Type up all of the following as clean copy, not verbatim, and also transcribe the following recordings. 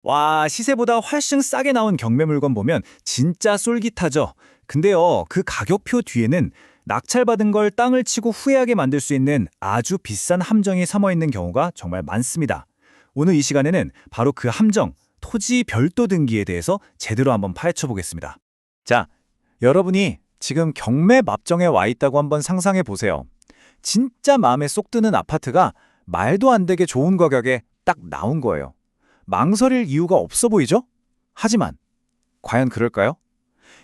와, 시세보다 훨씬 싸게 나온 경매 물건 보면 진짜 쏠깃하죠. 근데요, 그 가격표 뒤에는 낙찰받은 걸 땅을 치고 후회하게 만들 수 있는 아주 비싼 함정이 숨어 있는 경우가 정말 많습니다. 오늘 이 시간에는 바로 그 함정, 토지 별도 등기에 대해서 제대로 한번 파헤쳐 보겠습니다. 자, 여러분이 지금 경매 납정에 와 있다고 한번 상상해 보세요. 진짜 마음에 쏙 드는 아파트가 말도 안 되게 좋은 가격에 딱 나온 거예요. 망설일 이유가 없어 보이죠? 하지만 과연 그럴까요?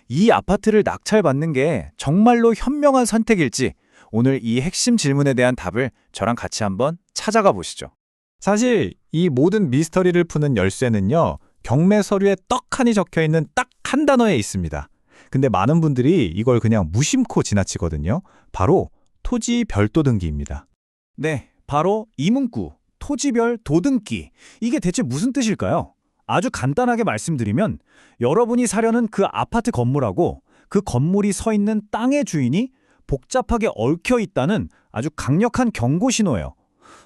이 아파트를 낙찰받는 게 정말로 현명한 선택일지 오늘 이 핵심 질문에 대한 답을 저랑 같이 한번 찾아가 보시죠. 사실 이 모든 미스터리를 푸는 열쇠는요, 경매 서류에 떡하니 적혀 있는 딱 한 단어에 있습니다. 근데 많은 분들이 이걸 그냥 무심코 지나치거든요. 바로 토지 별도 등기입니다. 네, 바로 이 문구, 토지별 도등기. 이게 대체 무슨 뜻일까요? 아주 간단하게 말씀드리면 여러분이 사려는 그 아파트 건물하고 그 건물이 서 있는 땅의 주인이 복잡하게 얽혀 있다는 아주 강력한 경고 신호예요.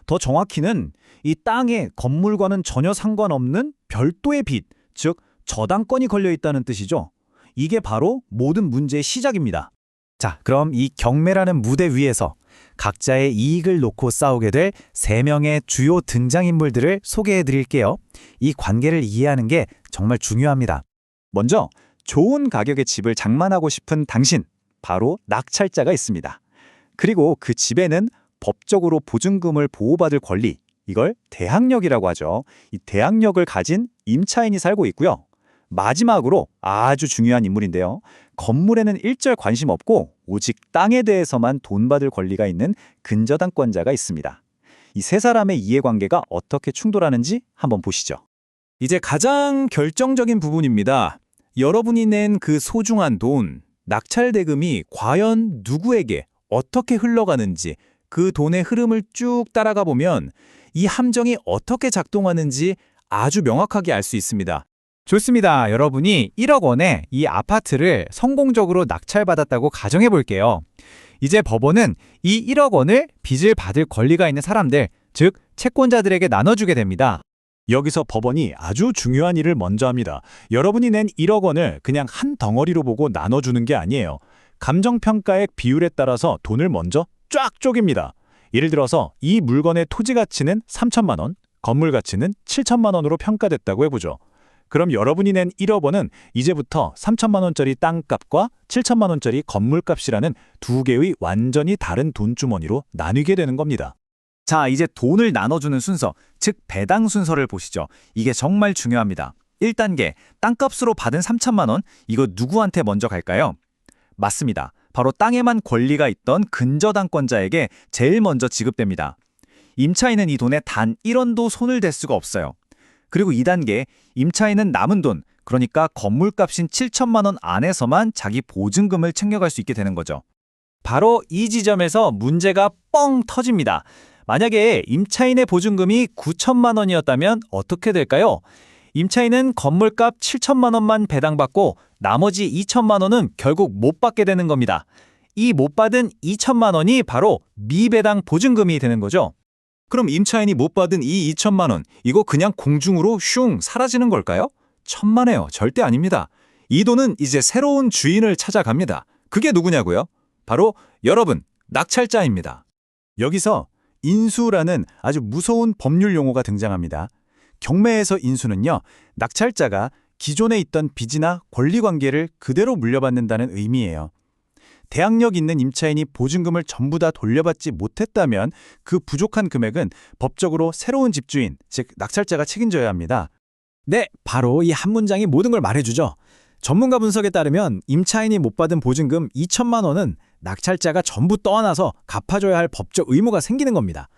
더 정확히는 이 땅에 건물과는 전혀 상관없는 별도의 빚, 즉 저당권이 걸려 있다는 뜻이죠. 이게 바로 모든 문제의 시작입니다. 자, 그럼 이 경매라는 무대 위에서 각자의 이익을 놓고 싸우게 될 3명의 주요 등장인물들을 소개해 드릴게요. 이 관계를 이해하는 게 정말 중요합니다. 먼저 좋은 가격의 집을 장만하고 싶은 당신, 바로 낙찰자가 있습니다. 그리고 그 집에는 법적으로 보증금을 보호받을 권리, 이걸 대항력이라고 하죠. 이 대항력을 가진 임차인이 살고 있고요. 마지막으로 아주 중요한 인물인데요. 건물에는 일절 관심 없고 오직 땅에 대해서만 돈 받을 권리가 있는 근저당권자가 있습니다. 이 세 사람의 이해관계가 어떻게 충돌하는지 한번 보시죠. 이제 가장 결정적인 부분입니다. 여러분이 낸 그 소중한 돈, 낙찰 대금이 과연 누구에게 어떻게 흘러가는지 그 돈의 흐름을 쭉 따라가 보면 이 함정이 어떻게 작동하는지 아주 명확하게 알 수 있습니다. 좋습니다. 여러분이 1억 원에 이 아파트를 성공적으로 낙찰받았다고 가정해 볼게요. 이제 법원은 이 1억 원을 빚을 받을 권리가 있는 사람들, 즉 채권자들에게 나눠주게 됩니다. 여기서 법원이 아주 중요한 일을 먼저 합니다. 여러분이 낸 1억 원을 그냥 한 덩어리로 보고 나눠주는 게 아니에요. 감정평가액 비율에 따라서 돈을 먼저 쫙 쪼갭니다. 예를 들어서 이 물건의 토지 가치는 3천만 원, 건물 가치는 7천만 원으로 평가됐다고 해보죠. 그럼 여러분이 낸 1억 원은 이제부터 3천만 원짜리 땅값과 7천만 원짜리 건물값이라는 두 개의 완전히 다른 돈주머니로 나뉘게 되는 겁니다. 자, 이제 돈을 나눠주는 순서, 즉 배당 순서를 보시죠. 이게 정말 중요합니다. 1단계, 땅값으로 받은 3천만 원, 이거 누구한테 먼저 갈까요? 맞습니다. 바로 땅에만 권리가 있던 근저당권자에게 제일 먼저 지급됩니다. 임차인은 이 돈에 단 1원도 손을 댈 수가 없어요. 그리고 2단계, 임차인은 남은 돈, 그러니까 건물값인 7천만 원 안에서만 자기 보증금을 챙겨갈 수 있게 되는 거죠. 바로 이 지점에서 문제가 뻥 터집니다. 만약에 임차인의 보증금이 9천만 원이었다면 어떻게 될까요? 임차인은 건물값 7천만 원만 배당받고 나머지 2천만 원은 결국 못 받게 되는 겁니다. 이 못 받은 2천만 원이 바로 미배당 보증금이 되는 거죠. 그럼 임차인이 못 받은 이 2천만 원, 이거 그냥 공중으로 슝 사라지는 걸까요? 천만에요. 절대 아닙니다. 이 돈은 이제 새로운 주인을 찾아갑니다. 그게 누구냐고요? 바로 여러분, 낙찰자입니다. 여기서 인수라는 아주 무서운 법률 용어가 등장합니다. 경매에서 인수는요, 낙찰자가 기존에 있던 빚이나 권리관계를 그대로 물려받는다는 의미예요. 대항력 있는 임차인이 보증금을 전부 다 돌려받지 못했다면 그 부족한 금액은 법적으로 새로운 집주인, 즉 낙찰자가 책임져야 합니다. 네, 바로 이 한 문장이 모든 걸 말해주죠. 전문가 분석에 따르면 임차인이 못 받은 보증금 2천만 원은 낙찰자가 전부 떠안아서 갚아줘야 할 법적 의무가 생기는 겁니다.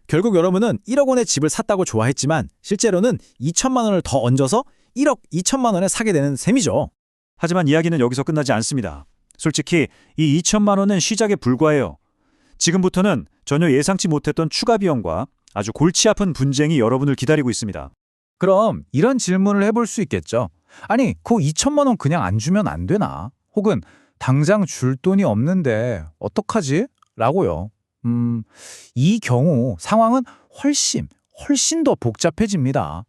결국 여러분은 1억 원의 집을 샀다고 좋아했지만 실제로는 2천만 원을 더 얹어서 1억 2천만 원에 사게 되는 셈이죠. 하지만 이야기는 여기서 끝나지 않습니다. 솔직히 이 2천만 원은 시작에 불과해요. 지금부터는 전혀 예상치 못했던 추가 비용과 아주 골치 아픈 분쟁이 여러분을 기다리고 있습니다. 그럼 이런 질문을 해볼 수 있겠죠. 아니, 그 2천만 원 그냥 안 주면 안 되나? 혹은 당장 줄 돈이 없는데 어떡하지? 라고요. 이 경우 상황은 훨씬 더 복잡해집니다.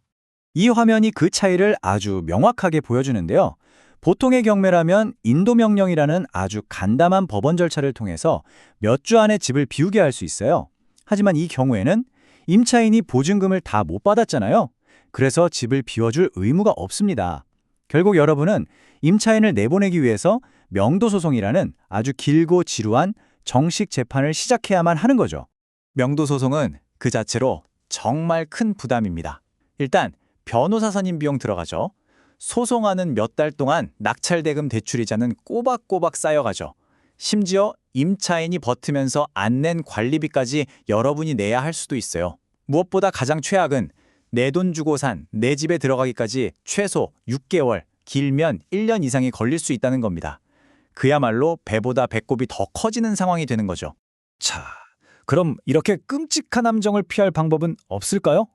이 화면이 그 차이를 아주 명확하게 보여주는데요. 보통의 경매라면 인도명령이라는 아주 간담한 법원 절차를 통해서 몇 주 안에 집을 비우게 할 수 있어요. 하지만 이 경우에는 임차인이 보증금을 다 못 받았잖아요. 그래서 집을 비워줄 의무가 없습니다. 결국 여러분은 임차인을 내보내기 위해서 명도소송이라는 아주 길고 지루한 정식 재판을 시작해야만 하는 거죠. 명도소송은 그 자체로 정말 큰 부담입니다. 일단 변호사 선임 비용 들어가죠. 소송하는 몇 달 동안 낙찰대금 대출이자는 꼬박꼬박 쌓여가죠. 심지어 임차인이 버티면서 안 낸 관리비까지 여러분이 내야 할 수도 있어요. 무엇보다 가장 최악은 내 돈 주고 산 내 집에 들어가기까지 최소 6개월, 길면 1년 이상이 걸릴 수 있다는 겁니다. 그야말로 배보다 배꼽이 더 커지는 상황이 되는 거죠. 자, 그럼 이렇게 끔찍한 함정을 피할 방법은 없을까요?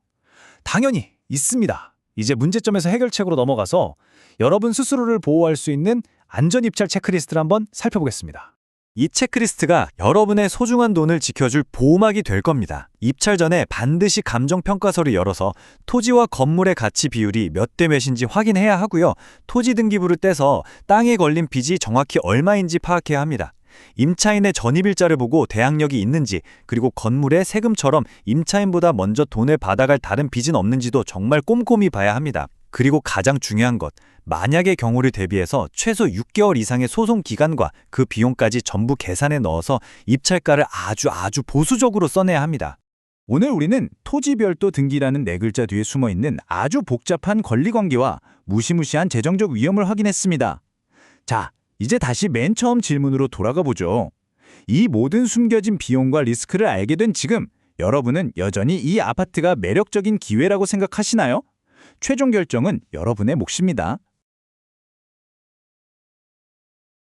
당연히 있습니다. 이제 문제점에서 해결책으로 넘어가서 여러분 스스로를 보호할 수 있는 안전입찰 체크리스트를 한번 살펴보겠습니다. 이 체크리스트가 여러분의 소중한 돈을 지켜줄 보호막이 될 겁니다. 입찰 전에 반드시 감정평가서를 열어서 토지와 건물의 가치 비율이 몇 대 몇인지 확인해야 하고요. 토지 등기부를 떼서 땅에 걸린 빚이 정확히 얼마인지 파악해야 합니다. 임차인의 전입일자를 보고 대항력이 있는지, 그리고 건물의 세금처럼 임차인보다 먼저 돈을 받아갈 다른 빚은 없는지도 정말 꼼꼼히 봐야 합니다. 그리고 가장 중요한 것, 만약의 경우를 대비해서 최소 6개월 이상의 소송 기간과 그 비용까지 전부 계산에 넣어서 입찰가를 아주 보수적으로 써내야 합니다. 오늘 우리는 토지별도 등기라는 네 글자 뒤에 숨어있는 아주 복잡한 권리관계와 무시무시한 재정적 위험을 확인했습니다. 자, 이제 다시 맨 처음 질문으로 돌아가 보죠. 이 모든 숨겨진 비용과 리스크를 알게 된 지금, 여러분은 여전히 이 아파트가 매력적인 기회라고 생각하시나요? 최종 결정은 여러분의 몫입니다.